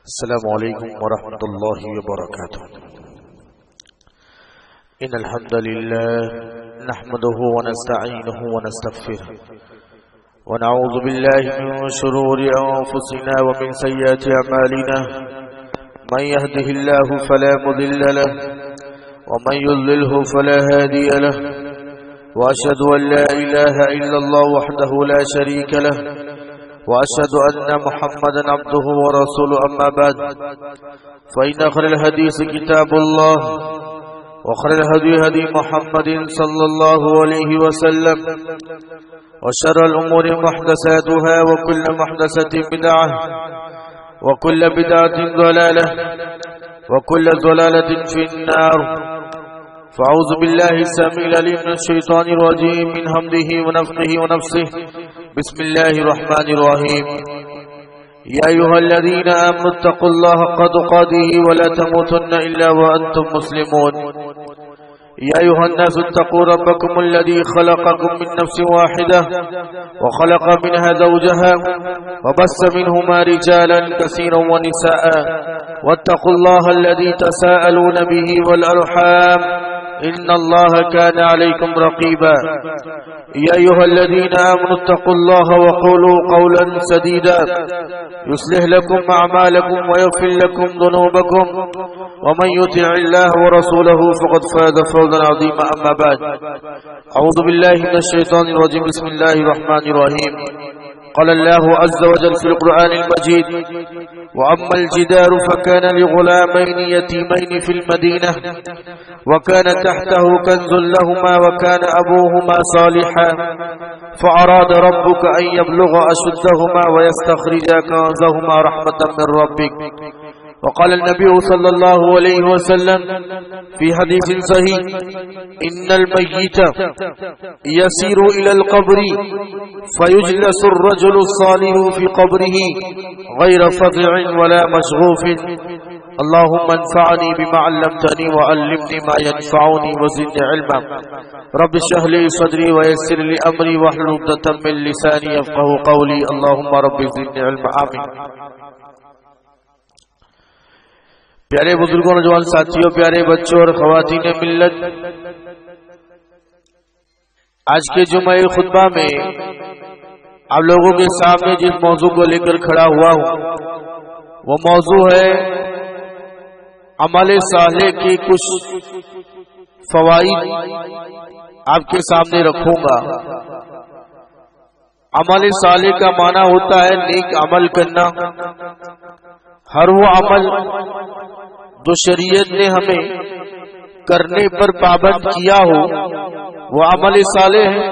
السلام عليكم ورحمة الله وبركاته. إن الحمد لله نحمده ونستعينه ونستغفره ونعوذ بالله من شرور أنفسنا ومن سيئات أعمالنا. من يهده الله فلا مضل له ومن يضلله فلا هادي له، وأشهد أن لا إله إلا الله وحده لا شريك له، وأشهد أن محمدا عبده ورسوله. أما بعد، فإن خير الحديث كتاب الله، وخير الهدي هدي محمد صلى الله عليه وسلم، وشر الأمور محدثاتها، وكل محدثة بدعة، وكل بدعة ضلالة، وكل ضلالة في النار. فأعوذ بالله السميع العليم من الشيطان الرجيم من همزه ونفخه ونفثه. بسم الله الرحمن الرحيم. يا أيها الذين آمنوا اتقوا الله حق تقاته ولا تموتن إلا وأنتم مسلمون. يا أيها الناس اتقوا ربكم الذي خلقكم من نفس واحدة وخلق منها زوجها وبث منهما رجالا كثيرا ونساء، واتقوا الله الذي تساءلون به والأرحام إن الله كان عليكم رقيبا. يا أيها الذين آمنوا اتقوا الله وقولوا قولا سديدا يصلح لكم أعمالكم ويغفر لكم ذنوبكم، ومن يطع الله ورسوله فقد فاز فوزا عظيما. أما بعد، أعوذ بالله من الشيطان الرجيم. بسم الله الرحمن الرحيم. قال الله عز وجل في القرآن المجيد: وأما الجدار فكان لغلامين يتيمين في المدينة وكان تحته كنز لهما وكان أبوهما صالحا فأراد ربك أن يبلغ أشدهما ويستخرجا كنزهما رحمة من ربك. وقال النبي صلى الله عليه وسلم في حديث صحيح: إن الميت يسير إلى القبر فيجلس الرجل الصالح في قبره غير فظع ولا مشغوف. اللهم انفعني بما علمتني وعلمني ما ينفعني وزدني علما. رب اشرح لي صدري ويسر لي أمري واحلل عقدة من لساني يفقهوا قولي. اللهم رب زدني علما. آمين. پیارے بزرگوں، نوجوان ساتھیوں، پیارے بچوں اور خواتین ملت، آج کے جمعہ خطبہ میں آپ لوگوں کے سامنے جس موضوع کو لے کر کھڑا ہوا ہوں وہ موضوع ہے عمل صالح کے کچھ فوائد آپ کے سامنے رکھوں گا۔ عمل صالح کا معنی ہوتا ہے نیک عمل کرنا۔ ہر وہ عمل جو شریعت نے ہمیں کرنے پر پابند کیا ہو وہ عمل صالح ہے۔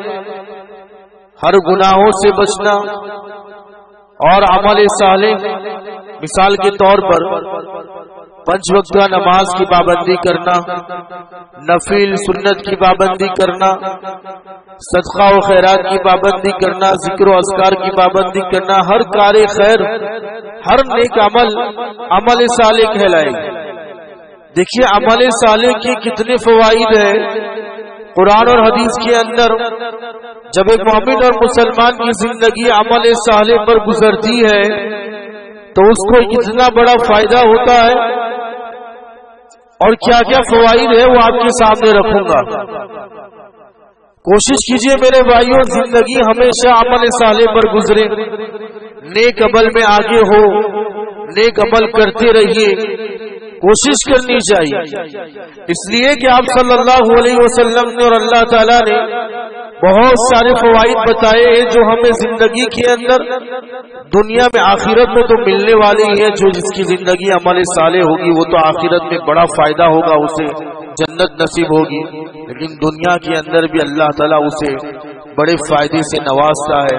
ہر گناہوں سے بچنا اور عمل صالح، مثال کے طور پر 5 وقت نماز کی پابندی کرنا، نفل سنت کی پابندی کرنا، صدقہ و خیرات کی پابندی کرنا، ذکر و اذکار کی پابندی کرنا، ہر کار خیر، ہر نیک عمل صالح کہلائے گا۔ دیکھیے عمل صالح کے کتنے فوائد ہیں قرآن اور حدیث کے اندر۔ جب ایک مومن اور مسلمان کی زندگی عمل صالح پر گزرتی ہے تو اس کو کتنا بڑا فائدہ ہوتا ہے اور کیا کیا فوائد ہے وہ آپ کے سامنے رکھوں گا۔ کوشش کیجئے میرے بھائیوں، زندگی ہمیشہ عمل صالح پر گزرے، نیک عمل میں آگے ہو، نیک عمل کرتے رہیے، کوشش کرنی چاہیے۔ اس لیے کہ آپ صلی اللہ علیہ وسلم نے اور اللہ تعالیٰ نے بہت سارے فوائد بتائے ہیں جو ہمیں زندگی کے اندر، دنیا میں، آخرت میں تو ملنے والے ہی ہیں۔ جو جس کی زندگی عمل صالح ہوگی وہ تو آخرت میں بڑا فائدہ ہوگا، اسے جنت نصیب ہوگی، لیکن دنیا کے اندر بھی اللہ تعالیٰ اسے بڑے فائدے سے نوازتا ہے۔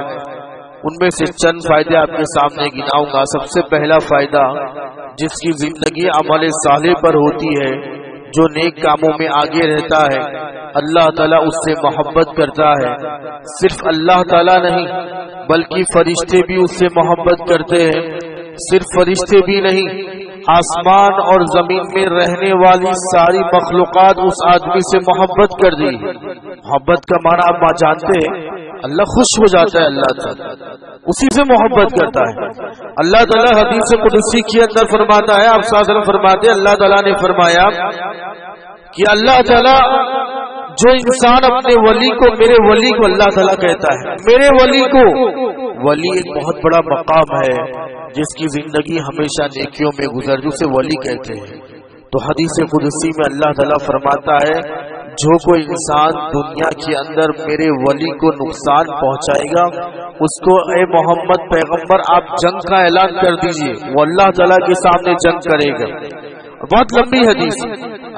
ان میں سے چند فائدے آپ کے سامنے گناؤں گا۔ سب سے پہلا فائدہ، جس کی زندگی عمل صالح پر ہوتی ہے، جو نیک کاموں میں آگے رہتا ہے، اللہ تعالیٰ اس سے محبت کرتا ہے۔ صرف اللہ تعالیٰ نہیں بلکہ فرشتے بھی اس سے محبت کرتے ہیں۔ صرف فرشتے بھی نہیں، آسمان اور زمین میں رہنے والی ساری مخلوقات اس آدمی سے محبت کر دی۔ محبت کا معنی آپ جانتے ہیں، اللہ خوش ہو جاتا ہے، اللہ تعالیٰ اسی سے محبت کرتا ہے۔ اللہ تعالیٰ حدیث قدسی کے اندر فرماتا ہے، آپ صلی اللہ علیہ وسلم فرماتے ہیں، اللہ تعالیٰ نے فرمایا کہ اللہ تعالیٰ جو انسان اپنے ولی کو، میرے ولی کو اللہ تعالیٰ کہتا ہے، میرے ولی کو، ولی ایک بہت بڑا مقام ہے جس کی زندگی ہمیشہ نیکیوں میں گزر، اسے ولی کہتے ہیں۔ تو حدیث قدسی میں اللہ تعالیٰ فرماتا ہے جو کوئی انسان دنیا کے اندر میرے ولی کو نقصان پہنچائے گا اس کو اے محمد پیغمبر آپ جنگ کا اعلان کر دیجئے، وہ اللہ تعالیٰ کے سامنے جنگ کرے گا۔ بہت لمبی حدیث،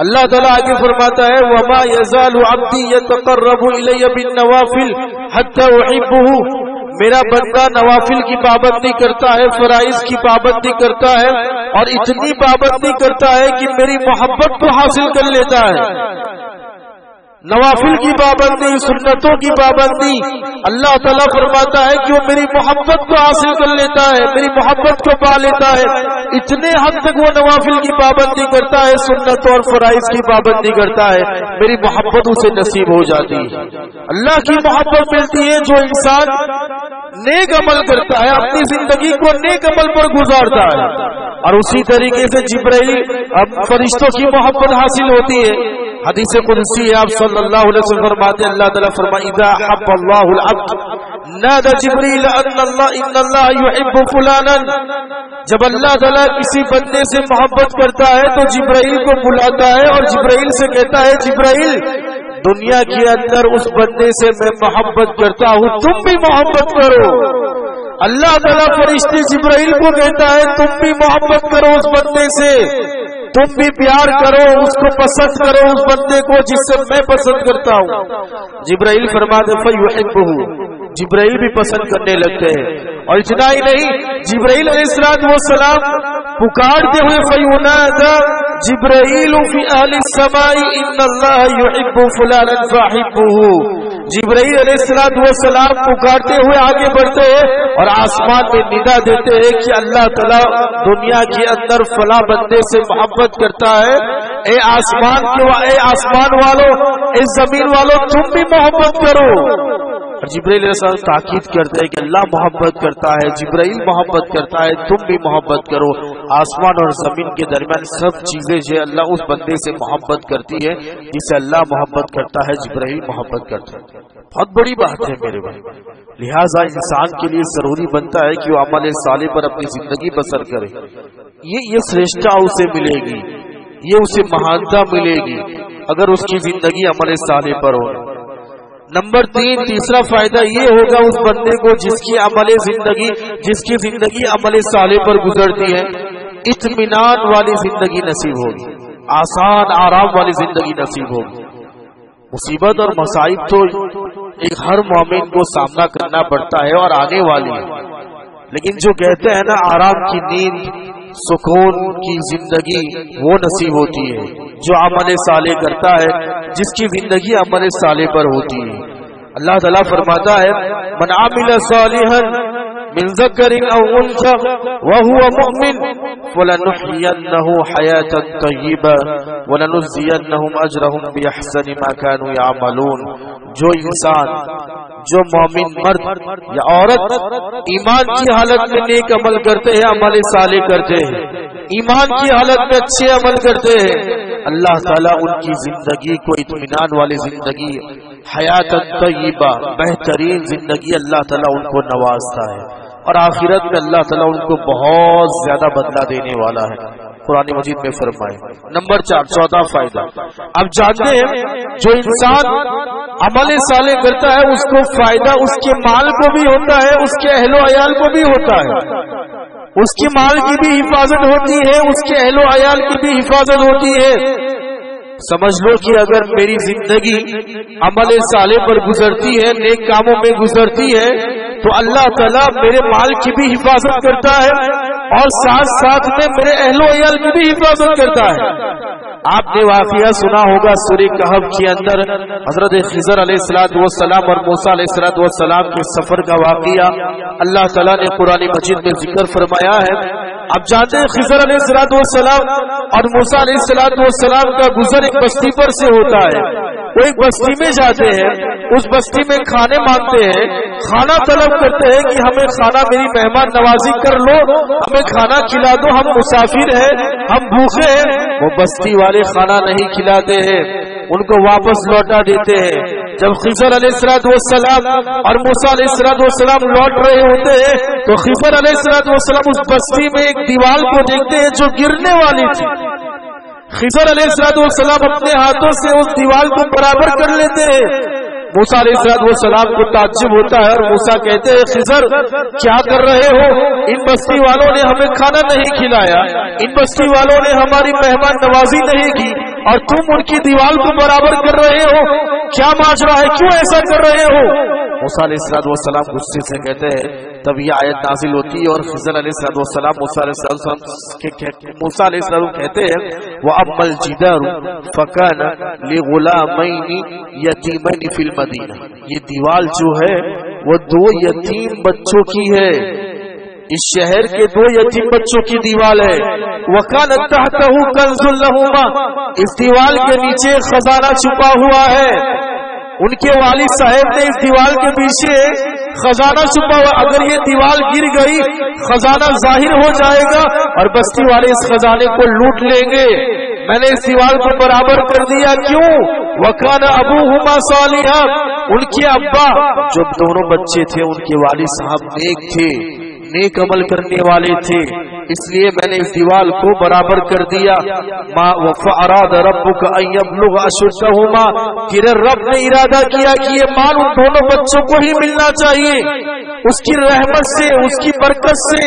اللہ تعالیٰ آگے فرماتا ہے وَمَا يَزَالُ عَبْدِي يَتَقَرَّبُ إِلَيَّ بِالنَّوَافِلِ حَتَّى أُحِبُّهُ، میرا بندہ نوافل کی پابندی کرتا ہے، فرائض کی پابندی کرتا ہے، اور اتنی پابندی کرتا ہے کہ میری محبت کو حاصل کر لیتا ہے۔ نوافل کی پابندی، سنتوں کی پابندی، اللہ تعالیٰ فرماتا ہے کہ وہ میری محبت کو حاصل کر لیتا ہے، میری محبت کو پا لیتا ہے۔ اتنے حد تک وہ نوافل کی پابندی کرتا ہے، سنتوں اور فرائض کی پابندی کرتا ہے، میری محبت اسے نصیب ہو جاتی ہے۔ اللہ کی محبت ملتی ہے جو انسان نیک عمل کرتا ہے، اپنی زندگی کو نیک عمل پر گزارتا ہے، اور اسی طریقے سے جبرائیل فرشتوں کی محبت حاصل ہوتی ہے۔ حدیث قدسی آپ صلی اللہ علیہ وسلم فرماتے ہیں، اللہ تعالیٰ فرمایا اذا حب اللہ العبد نادى جبریل ان اللہ يحب فلانا، جب اللہ تعالیٰ کسی بندے سے محبت کرتا ہے تو جبرائیل کو بلاتا ہے اور جبرائیل سے کہتا ہے جبرائیل دنیا کے اندر اس بندے سے میں محبت کرتا ہوں، تم بھی محبت کرو۔ اللہ تعالیٰ فرشتے جبرائیل کو کہتا ہے تم بھی محبت کرو اس بندے سے، تم بھی پیار کرو، اس کو پسند کرو، اس بندے کو جس سے میں پسند کرتا ہوں۔ جبرائیل فرماتے فیحبہ، جبرائیل بھی پسند کرنے لگتے ہیں۔ اور اتنا ہی نہیں، جبرائیل علیہ السلام پکارتے ہوئے فیونادى جبرائیل فی اہل السماء ان اللہ یحب فلانا فاحبہ، جبرائیل علیہ السلام پکارتے ہوئے آگے بڑھتے ہیں اور آسمان میں ندا دیتے ہیں کہ اللہ تعالیٰ دنیا کے اندر فلاں بندے سے محبت کرتا ہے، اے آسمان والوں، اے زمین والوں، تم بھی محبت کرو۔ اور جبرائیل علیہ السلام تاکید کرتے ہیں کہ اللہ محبت کرتا ہے، جبرائیل محبت کرتا ہے، تم بھی محبت کرو۔ آسمان اور زمین کے درمیان سب چیزیں جو اللہ اس بندے سے محبت کرتی ہے جسے اللہ محبت کرتا ہے، جبرائیل محبت کرتا ہے۔ بہت بڑی بات ہے میرے بھائی، لہٰذا انسان کے لیے ضروری بنتا ہے کہ وہ عمل صالح پر اپنی زندگی بسر کرے۔ یہ شریشٹا اسے ملے گی، یہ اسے مہانتا ملے گی اگر اس کی زندگی عمل صالح پر ہو۔ نمبر 3، تیسرا فائدہ یہ ہوگا اس بندے کو جس کی زندگی عمل صالح پر گزرتی ہے، اطمینان والی زندگی نصیب ہوگی، آسان آرام والی زندگی نصیب ہوگی۔ مصیبت اور مصائب تو ایک ہر مومن کو سامنا کرنا پڑتا ہے اور آنے والی ہے، لیکن جو کہتے ہیں نا آرام کی نیند، سکون کی زندگی، وہ نصیب ہوتی ہے جو عمل صالح کرتا ہے، جس کی زندگی عمل صالح پر ہوتی ہے۔ اللہ تعالیٰ فرماتا ہے من عمل صالحا من ذکر او انثى وهو مؤمن فلنحيينه حياة طیبة ولنجزینهم اجرهم باحسن ما كانوا يعملون، جو انسان، جو مومن مرد یا عورت ایمان کی حالت میں نیک عمل کرتے ہیں، عمل صالح کرتے ہیں، ایمان کی حالت میں اچھے عمل کرتے ہیں، اللہ تعالیٰ ان کی زندگی کو اطمینان والی زندگی، حیات طیبہ، بہترین زندگی اللہ تعالیٰ ان کو نوازتا ہے، اور آخرت میں اللہ تعالیٰ ان کو بہت زیادہ بدلہ دینے والا ہے، قرآن مجید میں فرمائے۔ نمبر 4، چوتھا فائدہ، اب جانتے ہیں جو انسان عمل صالح کرتا ہے اس کو فائدہ اس کے مال کو بھی ہوتا ہے، اس کے اہل و عیال کو بھی ہوتا ہے، اس کے مال کی بھی حفاظت ہوتی ہے، اس کے اہل و عیال کی بھی حفاظت ہوتی ہے۔ سمجھ لو کہ اگر میری زندگی عمل صالح پر گزرتی ہے، نیک کاموں میں گزرتی ہے، تو اللہ تعالیٰ میرے مال کی بھی حفاظت کرتا ہے اور ساتھ ساتھ میں میرے اہل و عیال کی بھی حفاظت کرتا ہے۔ آپ نے واقعہ سنا ہوگا سورہ کہف کے اندر حضرت خضر علیہ السلام اور موسیٰ علیہ السلام کے سفر کا واقعہ اللہ تعالیٰ نے قرآن مجید میں ذکر فرمایا ہے۔ اب جانتے ہیں خضر علیہ السلام اور موسیٰ علیہ السلام کا گزر ایک بستی پر سے ہوتا ہے۔ وہ ایک بستی میں جاتے ہیں، اس بستی میں کھانے مانگتے ہیں، کھانا طلب کرتے ہیں کہ ہمیں کھانا، میری مہمان نوازی کر لو، ہمیں کھانا کھلا دو، ہم مسافر ہیں، ہم بھوکے ہیں۔ وہ بستی والے کھانا نہیں کھلاتے ہیں، ان کو واپس لوٹا دیتے ہیں۔ جب خضر علیہ السلام اور موسیٰ علیہ السلام لوٹ رہے ہوتے ہیں تو خضر علیہ السلام اس بستی میں ایک دیوار کو دیکھتے ہیں جو گرنے والی تھی۔ خضر علیہ السلام اپنے ہاتھوں سے اس دیوار کو برابر کر لیتے ہیں۔ موسیٰ علیہ السلام کو تعجب ہوتا ہے اور موسیٰ کہتے ہیں خضر کیا کر رہے ہو؟ ان بستی والوں نے ہمیں کھانا نہیں کھلایا، ان بستی والوں نے ہماری مہمان نوازی نہیں کی اور تم ان کی دیوار کو برابر کر رہے ہو، کیا ماجرا ہے، کیوں ایسا کر رہے ہو؟ موسیٰ علیہ السلام غصے سے کہتے ہیں، تب یہ آیت نازل ہوتی ہے اور خضر علیہ السلام موسیٰ علیہ السلام کہتے ہیں وَأَمَّا الْجِدَارُ فَكَانَ لِغُلَامَيْنِ يَتِيمَيْنِ فِي الْمَدِينَةِ، یہ دیوار جو ہے وہ 2 یتیم بچوں کی ہے، اس شہر کے 2 یتیم بچوں کی دیوار ہے۔ وَكَانَ تَحْتَهُ كَنْزٌ لَهُمَا، اس دیوار کے نیچے خزانہ چھپا ہوا ہے۔ ان کے والد صاحب نے اس دیوار کے پیچھے خزانہ چھپا ہوا، اگر یہ دیوار گر گئی خزانہ ظاہر ہو جائے گا اور بستی والے اس خزانے کو لوٹ لیں گے۔ میں نے اس دیوار کو برابر کر دیا، کیوں؟ وَكَانَ أَبُوهُمَا صَالِحًا، ان کے ابا جو دونوں بچے تھے ان کے والد صاحب نیک تھے، نیک عمل کرنے والے تھے، اس لیے میں نے اس دیوار کو برابر کر دیا۔ فَأَرَادَ رَبُّكَ أَن يَبْلُغَ أَشُدَّهُمَا، تیرے رب نے ارادہ کیا کہ یہ مال ان دونوں بچوں کو ہی ملنا چاہیے، اس کی رحمت سے، اس کی برکت سے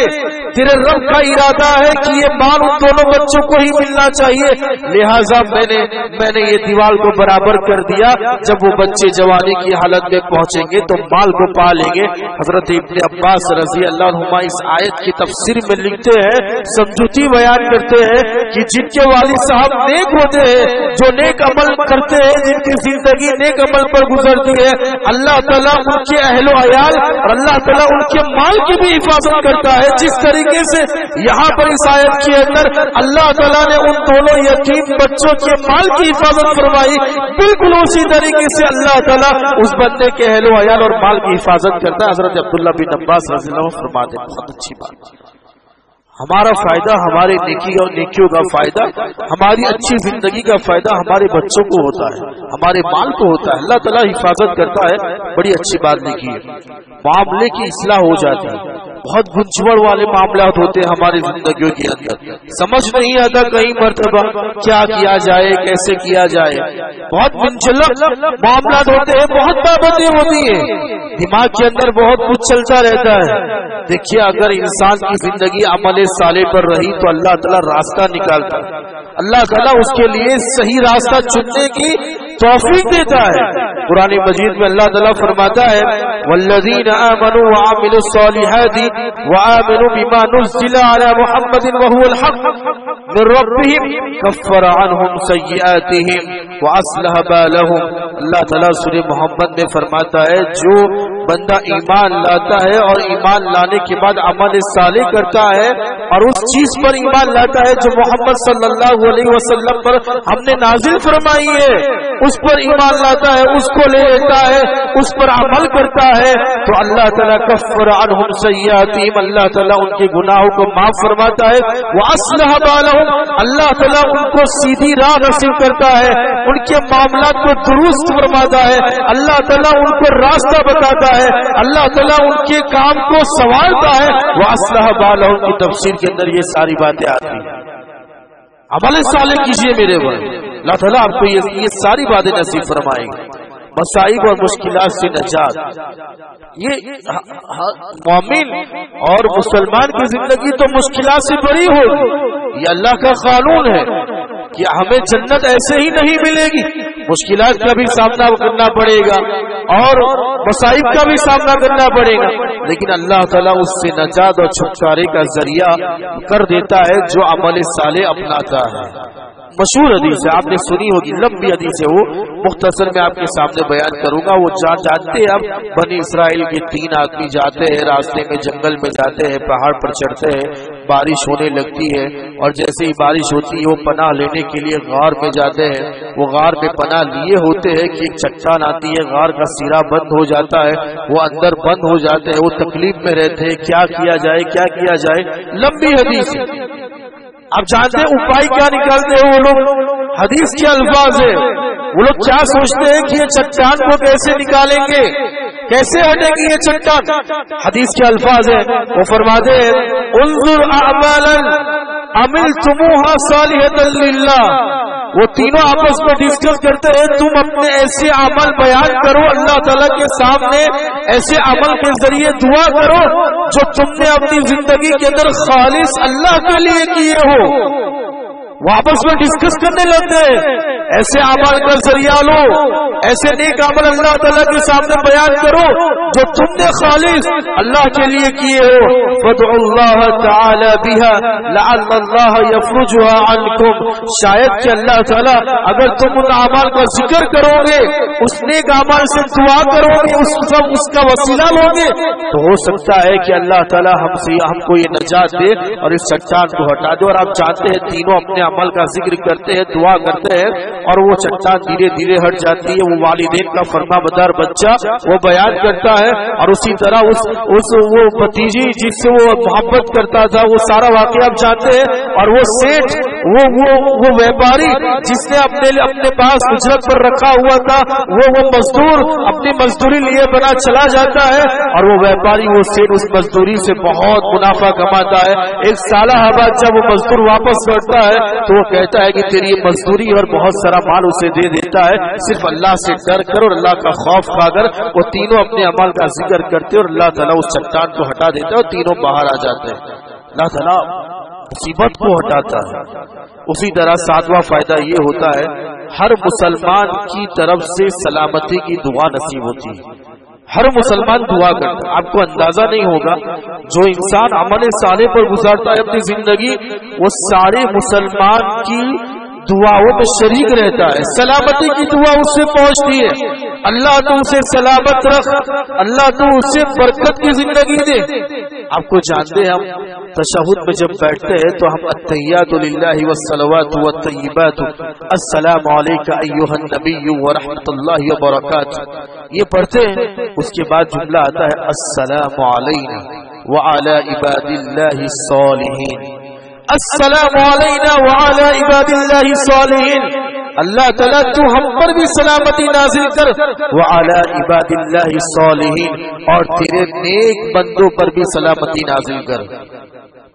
تیرے رب کا ارادہ ہے کہ یہ مال ان دونوں بچوں کو ہی ملنا چاہیے، لہٰذا میں نے یہ دیوار کو برابر کر دیا۔ جب وہ بچے جوانی کی حالت میں پہنچیں گے تو مال کو پا لیں گے۔ حضرت ابن عباس رضی اللہ عنہما اس آیت کی تفسیر میں لکھتے ہیں، سمجھوتی بیان کرتے ہیں کہ جن کے والد صاحب نیک ہوتے ہیں، جو نیک عمل کرتے ہیں، جن کی زندگی نیک عمل پر گزرتی ہے، اللہ تعالیٰ ان کے اہل و عیال اور اللہ تعالیٰ ان کے مال کی بھی حفاظت کرتا ہے۔ جس طریقے سے یہاں پر اس آیت کے اندر اللہ تعالیٰ نے ان دونوں یتیم بچوں کے مال کی حفاظت فرمائی، بالکل اسی طریقے سے اللہ تعالیٰ اس بندے کے اہل و عیال اور مال کی حفاظت کرتا ہے۔ حضرت عبداللہ بن عباس رضی اللہ عنہ فرماتے ہیں، بہت اچھی بات، ہمارا فائدہ، ہمارے نیکی اور نیکیوں کا فائدہ، ہماری اچھی زندگی کا فائدہ ہمارے بچوں کو ہوتا ہے، ہمارے مال کو ہوتا ہے، اللہ تعالیٰ حفاظت کرتا ہے۔ بڑی اچھی بات لکھی ہے، معاملے کی اصلاح ہو جاتی ہے۔ بہت گنجوڑ والے معاملات ہوتے ہیں ہماری زندگیوں کے اندر، سمجھ نہیں آتا کئی مرتبہ کیا کیا جائے، کیسے کیا جائے، بہت منجلک معاملات ہوتے ہیں، بہت بابتیں ہوتی ہیں، دماغ کے اندر بہت کچھ چلتا رہتا ہے۔ دیکھیے اگر انسان کی زندگی عمل صالح پر رہی تو اللہ تعالیٰ راستہ نکالتا ہے، اللہ تعالیٰ اس کے لیے صحیح راستہ چننے کی توفیق دیتا ہے۔ قرآن مجید میں اللہ تعالیٰ فرماتا ہے والذین آمنوا وعملوا الصالحات وآمنوا بما نزل على محمد وهو الحق من ربهم كفر عنهم سیئاتهم واصلح بالهم۔ اللہ تعالیٰ سورہ محمد میں فرماتا ہے جو بندہ ایمان لاتا ہے اور ایمان لانے کے بعد عمل صالح کرتا ہے اور اس چیز پر ایمان لاتا ہے جو محمد صلی اللہ علیہ وسلم پر ہم نے نازل فرمائی ہے، اس پر ایمان لاتا ہے، اس کو لے لیتا ہے، اس پر عمل کرتا ہے تو اللہ تعالیٰ کفر عنہم سیئاتہم، اللہ تعالیٰ ان کے گناہوں کو معاف فرماتا ہے، واصلح بالہم، اللہ تعالیٰ ان کو سیدھی راہ نصیب کرتا ہے، ان کے معاملات کو درست فرماتا ہے، اللہ تعالیٰ ان کو راستہ بتاتا ہے، اللہ تعالیٰ ان کے کام کو سنوارتا ہے۔ واصلح بالہم کی تفسیر کے اندر یہ ساری باتیں آتی ہیں۔ عمل صالح کیجیے میرے بھائی، اللہ تعالیٰ آپ کو یہ ساری باتیں نصیب فرمائیں گے، مصائب اور مشکلات سے نجات۔ یہ مومن اور مسلمان کی زندگی تو مشکلات سے بری ہوگی، یہ اللہ کا قانون ہے کہ ہمیں جنت ایسے ہی نہیں ملے گی، مشکلات کا بھی سامنا کرنا پڑے گا اور مصائب کا بھی سامنا کرنا پڑے گا، لیکن اللہ تعالیٰ اس سے نجات اور چھٹکارے کا ذریعہ کر دیتا ہے جو عمل صالح اپناتا ہے۔ مشہور حدیث ہے، آپ نے سنی ہوگی، لمبی حدیث ہے، وہ مختصر میں آپ کے سامنے بیان کروں گا۔ وہ جانتے ہیں اب بنی اسرائیل کے 3 آدمی جاتے ہیں، راستے میں جنگل میں جاتے ہیں، پہاڑ پر چڑھتے ہیں، بارش ہونے لگتی ہے اور جیسے ہی بارش ہوتی ہے وہ پناہ لینے کے لیے غار میں جاتے ہیں. وہ غار میں پناہ لیے ہوتے ہیں کہ ایک چٹان آتی ہے, غار کا سرا بند ہو جاتا ہے, وہ اندر بند ہو جاتے ہیں, وہ تکلیف میں رہتے ہیں کیا کیا جائے کیا کیا جائے. لمبی حدیث آپ جانتے ہیں اپائے کیا نکالتے ہیں وہ لوگ. حدیث کے الفاظ ہے, وہ لوگ کیا سوچتے ہیں کہ یہ چٹان کو کیسے نکالیں گے, کیسے ہٹے گی یہ چٹان. حدیث کے الفاظ ہے, وہ فرماتے ہیں انظر اعمالا عملتموها صالحة للہ. وہ تینوں آپس میں ڈسکس کرتے ہیں تم اپنے ایسے عمل بیان کرو اللہ تعالیٰ کے سامنے, ایسے عمل کے ذریعے دعا کرو جو تم نے اپنی زندگی کے اندر خالص اللہ کے لیے کیے ہو. وہ آپس میں ڈسکس کرنے لگتے ہیں ایسے عمل کا ذریعہ لو, ایسے نیک عمل اللہ تعالیٰ کے سامنے بیان کرو جو تم نے خالص اللہ کے لیے کیے ہو. فادعوا اللہ تعالی بها لعل اللہ یفرجها عنکم. شاید کہ اللہ تعالیٰ اگر تم ان اعمال کا ذکر کرو گے, اس نیک اعمال سے دعا کرو گے, اس کا وسیلہ لو گے, تو ہو سکتا ہے کہ اللہ تعالیٰ ہم کو یہ نجات دے اور اس چٹان کو ہٹا دے. اور آپ جانتے ہیں تینوں اپنے عمل کا ذکر کرتے ہیں, دعا کرتے ہیں اور وہ چٹان دھیرے دھیرے ہٹ جاتی ہے. وہ والدین کا فرما بردار بچہ وہ بیان کرتا ہے, اور اسی طرح وہ بھتیجی جس سے وہ محبت کرتا تھا وہ سارا واقعہ آپ جانتے ہیں. اور وہ سیٹھ وہ ویپاری جس نے اپنے پاس اجرت پر رکھا ہوا تھا, وہ مزدور اپنی مزدوری لیے بنا چلا جاتا ہے, اور وہ ویپاری وہ سیٹھ اس مزدوری سے بہت منافع کماتا ہے. ایک سالہ بعد جب وہ مزدور واپس لوٹتا ہے تو وہ کہتا ہے کہ تیری مزدوری اور بہت سارا مال اسے دے دیتا ہے, صرف اللہ سے ڈر کر اور اللہ کا خوف کھا کر. وہ تینوں اپنے عمل کا ذکر کرتے اور اللہ تعالیٰ اس چٹان کو ہٹا دیتا ہے اور تینوں باہر آ جاتے ہیں. اللہ تعالیٰ مصیبت کو ہٹاتا ہے. اسی طرح ساتواں فائدہ یہ ہوتا ہے ہر مسلمان کی طرف سے سلامتی کی دعا نصیب ہوتی ہے. ہر مسلمان دعا کرتا ہے. آپ کو اندازہ نہیں ہوگا جو انسان عمل صالح پر گزارتا ہے اپنی زندگی, وہ سارے مسلمان کی دعاؤں میں شریک رہتا ہے. سلامتی کی دعا اس سے پہنچتی ہے, اللہ تو اسے سلامت رکھ, اللہ تو اسے برکت کی زندگی دے. آپ کو جانتے ہیں ہم تشہد میں جب بیٹھتے ہیں تو ہم التحیات للہ والصلوات والطیبات السلام علیک ایھا النبی ورحمۃ اللہ وبرکاتہ یہ پڑھتے ہیں. اس کے بعد جملہ آتا ہے السلام علینا وعلی عباد اللہ الصالحین. السلام علینا وعلی عباد اللہ الصالحین. اللہ تعالیٰ تو ہم پر بھی سلامتی نازل کر, وعلی عباد اللہ الصالحین, اور تیرے نیک بندوں پر بھی سلامتی نازل کر.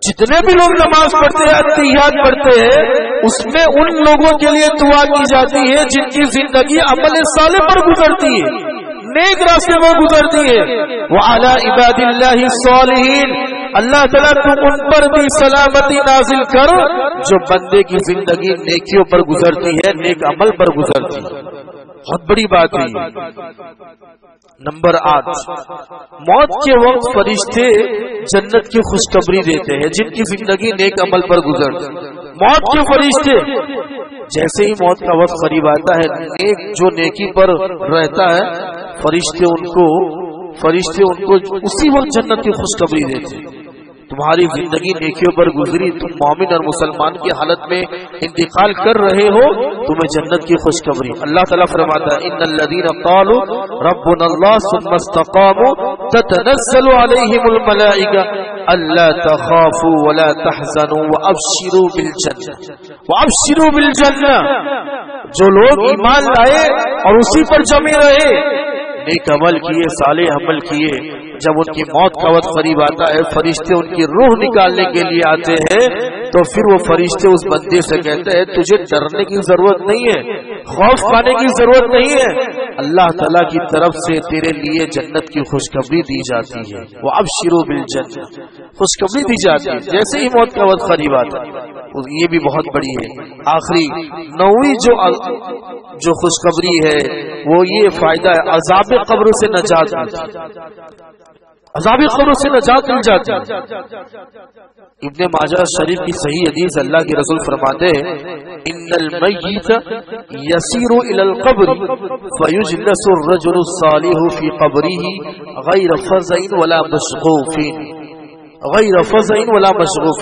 جتنے بھی لوگ نماز پڑھتے ہیں اتحیات پڑھتے ہیں اس میں ان لوگوں کے لیے دعا کی جاتی ہے جن کی زندگی عمل صالح پر گزرتی ہے, نیک راستے میں گزرتی ہے. وعلی عباد اللہ الصالحین, اللہ تعالیٰ تم ان پر بھی سلامتی نازل کر جو بندے کی زندگی نیکیوں پر گزرتی ہے, نیک عمل پر گزرتی ہے. بہت بڑی بات ہے. نمبر 8, موت کے وقت فرشتے جنت کی خوشخبری دیتے ہیں جن کی زندگی نیک عمل پر گزرتی. موت کے فرشتے جیسے ہی موت کا وقت قریب آتا ہے, نیک جو نیکی پر رہتا ہے فرشتے ان کو اسی وقت جنت کی خوشخبری دیتے ہیں. تمہاری زندگی نیکیوں پر گزری, تم مومن اور مسلمان کی حالت میں انتقال کر رہے ہو, تمہیں جنت کی خوشخبری. اللہ تعالیٰ فرماتا ہے ان الذین قالوا ربنا اللہ ثم استقاموا تتنزل علیہم الملائکہ الا تخافوا ولا تحزنوا وابشروا بالجنہ. جو لوگ ایمان لائے اور اسی پر جمے رہے, نیک عمل کیے, صالح عمل کیے, جب ان کی موت کا وقت قریب آتا ہے فرشتے ان کی روح نکالنے کے لیے آتے ہیں تو پھر وہ فرشتے اس بندے سے کہتے ہیں تجھے ڈرنے کی ضرورت نہیں ہے, خوف کھانے کی ضرورت نہیں ہے, اللہ تعالیٰ کی طرف سے تیرے لیے جنت کی خوشخبری دی جاتی ہے. وابشروا بالجنہ, خوشخبری دی جاتی ہے جیسے ہی موت کا وقت قریب آتا ہے. یہ بھی بہت بڑی ہے. آخری 9ویں جو خوشخبری ہے وہ یہ فائدہ ہے عذاب قبر سے نجات ملتی. عذاب قبر سے نجات مل جاتی. ابن ماجہ شریف کی صحیح حدیث اللہ کے رسول فرماتے ہیں ان المیت یسیر الی القبر فیجلس الرجل الصالح فی قبره غیر فزع ولا مشغوف. غیر فزع ولا مشغوف.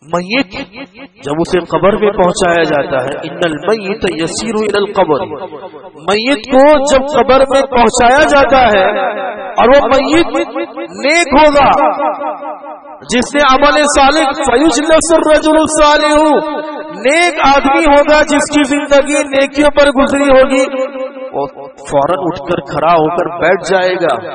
میت جب اسے قبر میں پہنچایا جاتا ہے، ان المیت یسیر الی القبر، میت کو جب قبر میں پہنچایا جاتا ہے اور وہ میت نیک ہوگا جس نے عمل صالح، فیجلس الرجل الصالح، نیک آدمی ہوگا جس کی زندگی نیکیوں پر گزری ہوگی، وہ فوراً اٹھ کر کھڑا ہو کر بیٹھ جائے گا.